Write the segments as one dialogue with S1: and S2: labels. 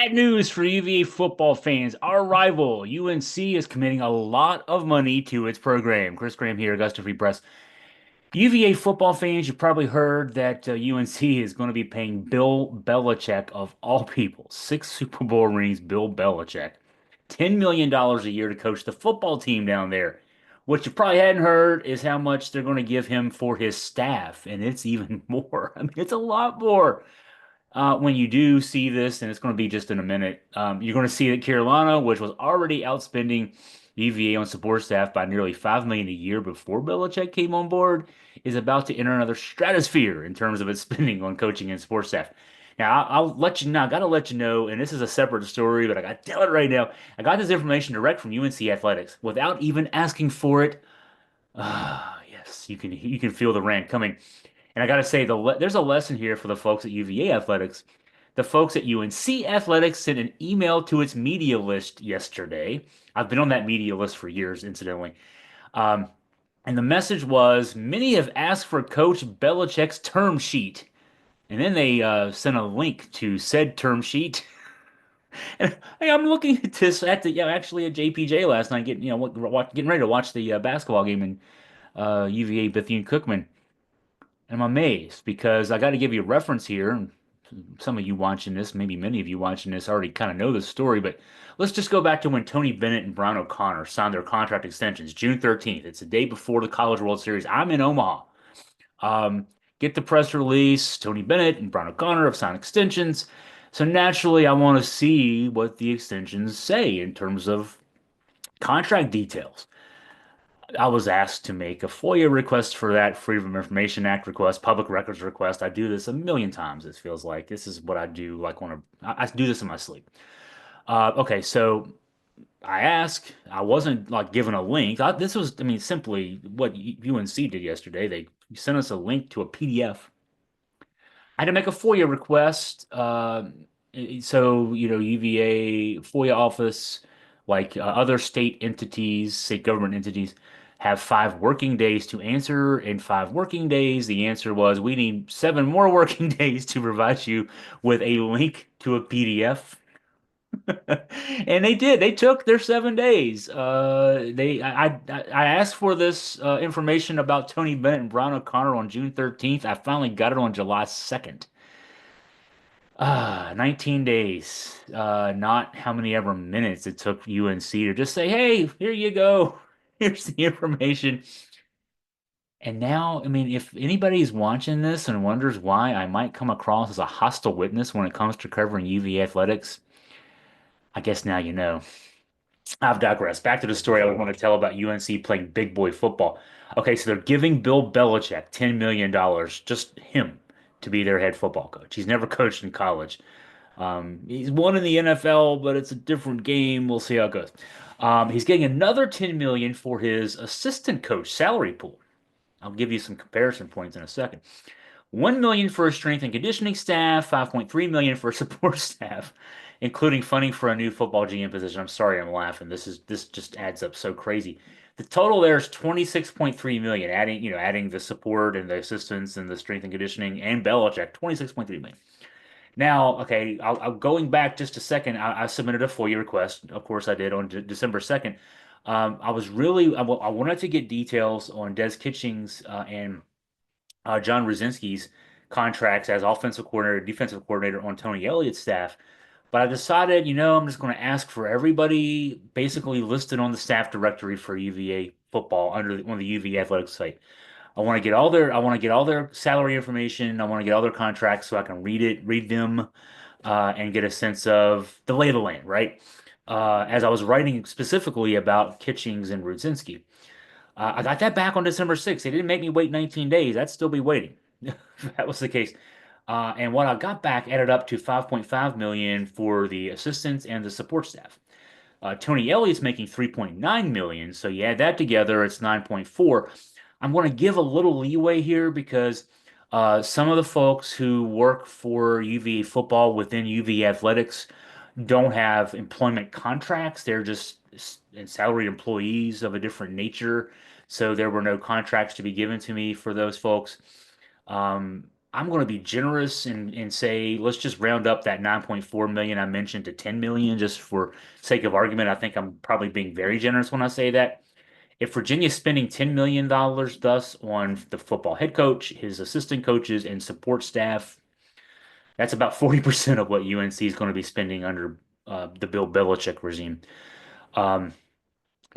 S1: Bad news for UVA football fans. Our rival, UNC, is committing a lot of money to its program. Chris Graham here, Augusta Free Press. UVA football fans, you probably heard that UNC is going to be paying Bill Belichick, of all people, 6 Super Bowl rings, Bill Belichick, $10 million a year to coach the football team down there. What you probably hadn't heard is how much they're going to give him for his staff, and it's even more. I mean, it's a lot more. When you do see this, and it's going to be just in a minute, you're going to see that Carolina, which was already outspending UVA on support staff by nearly $5 million a year before Belichick came on board, is about to enter another stratosphere in terms of its spending on coaching and support staff. Now, I'll let you know, I got to let you know, and this is a separate story, but I got to tell it right now. I got this information direct from UNC Athletics without even asking for it. Yes, you can feel the rant coming. And I got to say, there's a lesson here for the folks at UVA Athletics. The folks at UNC Athletics sent an email to its media list yesterday. I've been on that media list for years, incidentally. Um, and the message was, many have asked for Coach Belichick's term sheet. And then they sent a link to said term sheet. And hey, I'm looking at this at the actually at JPJ last night, getting ready to watch the basketball game in UVA Bethune-Cookman. And I'm amazed because I got to give you a reference here. And some of you watching this, maybe many of you watching this already kind of know this story, but let's just go back to when Tony Bennett and Brian O'Connor signed their contract extensions, June 13th. It's the day before the College World Series. I'm in Omaha. Um, get the press release. Tony Bennett and Brian O'Connor have signed extensions. So naturally, I want to see what the extensions say in terms of contract details. I was asked to make a FOIA request for that Freedom of Information Act request, public records request. I do this a million times. It feels like this is what I do. Like when I do this in my sleep. Okay, so I ask. I wasn't like given a link. This was, I mean, simply what UNC did yesterday. They sent us a link to a PDF. I had to make a FOIA request. So, UVA FOIA office, like other state entities, state government entities, have 5 working days to answer. In 5 working days, the answer was we need 7 more working days to provide you with a link to a PDF. And they did. They took their 7 days. I asked for this information about Tony Bennett and Brian O'Connor on June 13th. I finally got it on July 2nd. 19 days. Not how many ever minutes it took UNC to just say, hey, here you go. Here's the information. And now, I mean, if anybody's watching this and wonders why I might come across as a hostile witness when it comes to covering UV athletics, I guess now you know. I've digressed. Back to the story I want to tell about UNC playing big boy football. Okay, so they're giving Bill Belichick $10 million, just him, to be their head football coach. He's never coached in college. He's won in the NFL, but it's a different game. We'll see how it goes. He's getting another 10 million for his assistant coach salary pool. I'll give you some comparison points in a second. 1 million for a strength and conditioning staff, 5.3 million for support staff, including funding for a new football GM position. I'm sorry, I'm laughing. This just adds up so crazy. The total there is 26.3 million, adding the support and the assistance and the strength and conditioning and Belichick, 26.3 million. Now, okay, going back just a second, I submitted a FOIA request. Of course, I did on December 2nd. I wanted to get details on Des Kitchings and John Rosinski's contracts as offensive coordinator, defensive coordinator on Tony Elliott's staff. But I decided, I'm just going to ask for everybody basically listed on the staff directory for UVA football on the UVA athletics site. I want to get all their salary information. I want to get all their contracts so I can read them, and get a sense of the lay of the land, right? As I was writing specifically about Kitchings and Rudzinski. I got that back on December 6th. They didn't make me wait 19 days. I'd still be waiting if that was the case. And what I got back added up to 5.5 million for the assistants and the support staff. Tony Elliott's making 3.9 million, so you add that together, it's 9.4. I'm going to give a little leeway here because some of the folks who work for UVA football within UVA athletics don't have employment contracts. They're just salaried employees of a different nature. So there were no contracts to be given to me for those folks. I'm going to be generous and say let's just round up that 9.4 million I mentioned to 10 million just for sake of argument. I think I'm probably being very generous when I say that. If Virginia's spending $10 million thus on the football head coach, his assistant coaches, and support staff, that's about 40% of what UNC is going to be spending under the Bill Belichick regime. Um,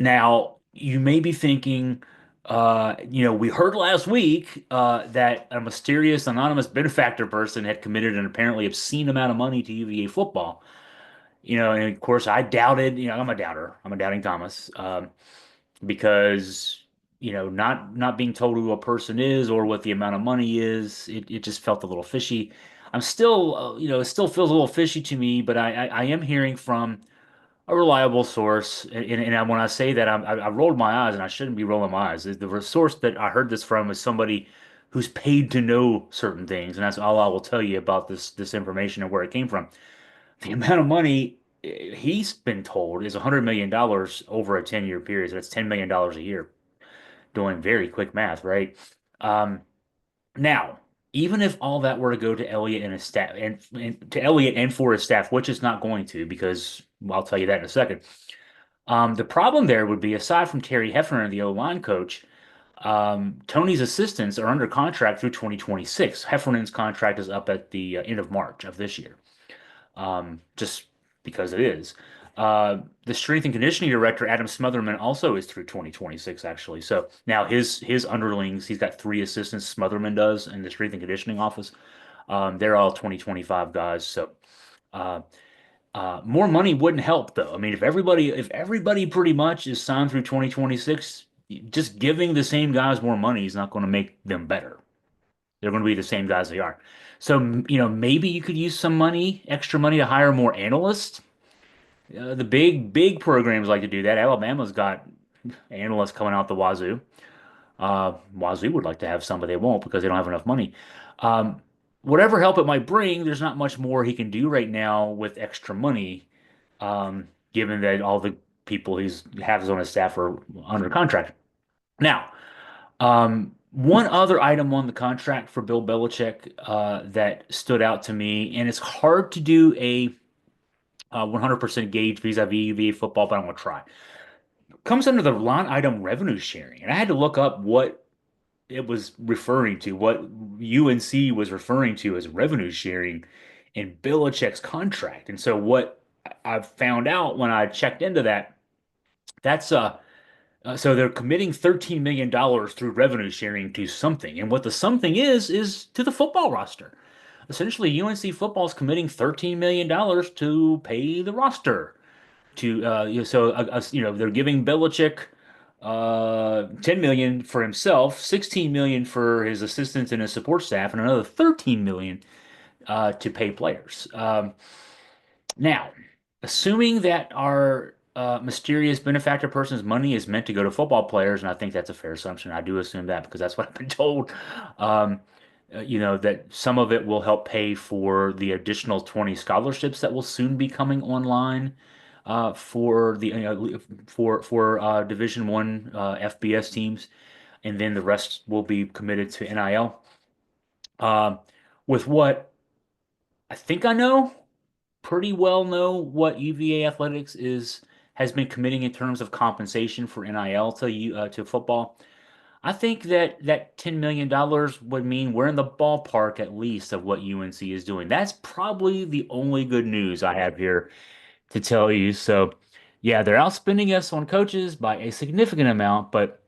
S1: Now, you may be thinking, we heard last week that a mysterious anonymous benefactor person had committed an apparently obscene amount of money to UVA football. And of course, I doubted, I'm a doubter. I'm a doubting Thomas, because, not being told who a person is or what the amount of money is, it just felt a little fishy. I'm still, it still feels a little fishy to me, but I am hearing from a reliable source. When I say that, I rolled my eyes, and I shouldn't be rolling my eyes. The source that I heard this from is somebody who's paid to know certain things, and that's all I will tell you about this information and where it came from. The amount of money he's been told is $100 million over a 10-year period. So that's $10 million a year. Doing very quick math, right? Um, Now, even if all that were to go to Elliott and his staff, and to Elliott and for his staff, which it's not going to, because I'll tell you that in a second. The problem there would be, aside from Terry Heffernan, the O-line coach, Tony's assistants are under contract through 2026. Heffernan's contract is up at the end of March of this year, just because it is. The strength and conditioning director, Adam Smotherman, also is through 2026, actually. So now his underlings, he's got three assistants, Smotherman does, in the strength and conditioning office. They're all 2025 guys. So uh, more money wouldn't help, though. I mean, if everybody pretty much is signed through 2026, just giving the same guys more money is not going to make them better. They're going to be the same guys they are. So, maybe you could use some money, extra money to hire more analysts. The big programs like to do that. Alabama's got analysts coming out the wazoo. Wazoo would like to have some, but they won't because they don't have enough money. Um, Whatever help it might bring, there's not much more he can do right now with extra money, given that all the people he's has on his staff are under contract. Now, one other item on the contract for Bill Belichick that stood out to me, and it's hard to do a 100% gauge vis-a-vis UVA football, but I'm going to try. Comes under the line item revenue sharing, and I had to look up what it was referring to, what UNC was referring to as revenue sharing in Belichick's contract. And so what I found out when I checked into that, that's so they're committing $13 million through revenue sharing to something. And what the something is to the football roster. Essentially, UNC football is committing $13 million to pay the roster. They're giving Belichick 10 million for himself, 16 million for his assistants and his support staff, and another 13 million to pay players. Now, assuming that our mysterious benefactor person's money is meant to go to football players, and I think that's a fair assumption. I do assume that because that's what I've been told. Um, that some of it will help pay for the additional 20 scholarships that will soon be coming online for the for Division One FBS teams, and then the rest will be committed to NIL. With what I think I know, pretty well know what UVA Athletics is has been committing in terms of compensation for NIL to football. I think that $10 million would mean we're in the ballpark at least of what UNC is doing. That's probably the only good news I have here to tell you. So, yeah, they're outspending us on coaches by a significant amount, but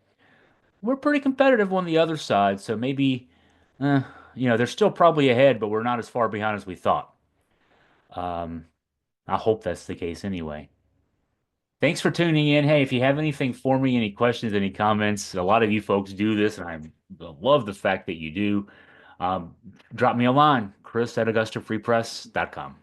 S1: we're pretty competitive on the other side. So maybe, uh, they're still probably ahead, but we're not as far behind as we thought. Um, I hope that's the case anyway. Thanks for tuning in. Hey, if you have anything for me, any questions, any comments, a lot of you folks do this, and I love the fact that you do. Um, Drop me a line, Chris at AugustaFreePress.com.